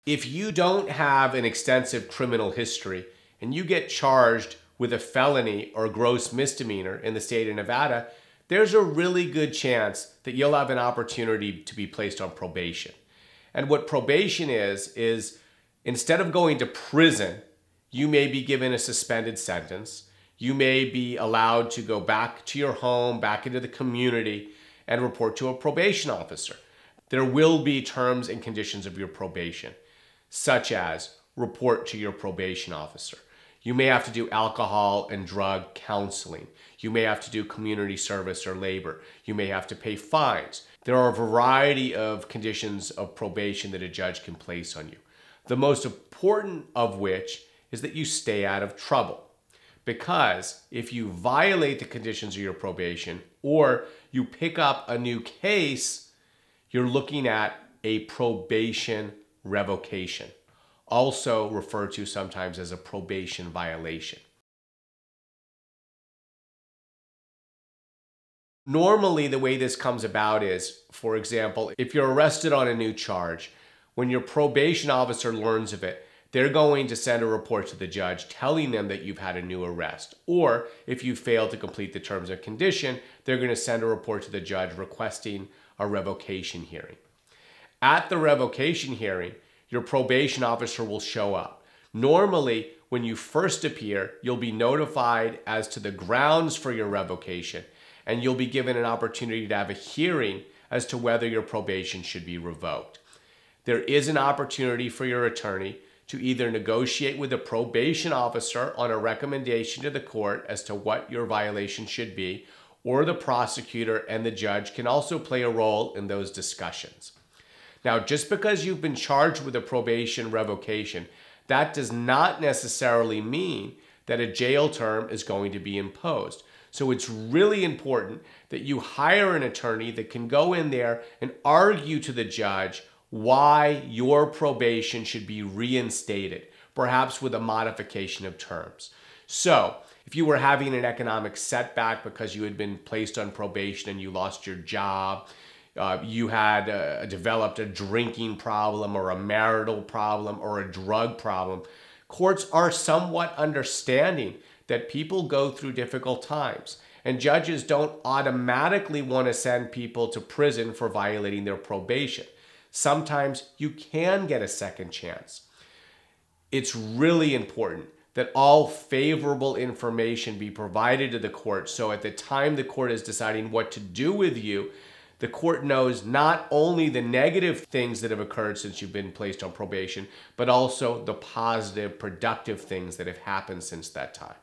If you don't have an extensive criminal history and you get charged with a felony or gross misdemeanor in the state of Nevada, there's a really good chance that you'll have an opportunity to be placed on probation. And what probation is instead of going to prison, you may be given a suspended sentence. You may be allowed to go back to your home, back into the community, and report to a probation officer. There will be terms and conditions of your probation, such as report to your probation officer. You may have to do alcohol and drug counseling. You may have to do community service or labor. You may have to pay fines. There are a variety of conditions of probation that a judge can place on you. The most important of which is that you stay out of trouble. Because if you violate the conditions of your probation or you pick up a new case, you're looking at a probation revocation, also referred to sometimes as a probation violation. Normally, the way this comes about is, for example, if you're arrested on a new charge, when your probation officer learns of it, they're going to send a report to the judge telling them that you've had a new arrest. Or if you fail to complete the terms and condition, they're going to send a report to the judge requesting a revocation hearing. At the revocation hearing, your probation officer will show up. Normally, when you first appear, you'll be notified as to the grounds for your revocation, and you'll be given an opportunity to have a hearing as to whether your probation should be revoked. There is an opportunity for your attorney to either negotiate with the probation officer on a recommendation to the court as to what your violation should be, or the prosecutor and the judge can also play a role in those discussions. Now, just because you've been charged with a probation revocation, that does not necessarily mean that a jail term is going to be imposed. So it's really important that you hire an attorney that can go in there and argue to the judge why your probation should be reinstated, perhaps with a modification of terms. So if you were having an economic setback because you had been placed on probation and you lost your job, you had developed a drinking problem or a marital problem or a drug problem, courts are somewhat understanding that people go through difficult times. And judges don't automatically want to send people to prison for violating their probation. Sometimes you can get a second chance. It's really important that all favorable information be provided to the court, so at the time the court is deciding what to do with you, the court knows not only the negative things that have occurred since you've been placed on probation, but also the positive, productive things that have happened since that time.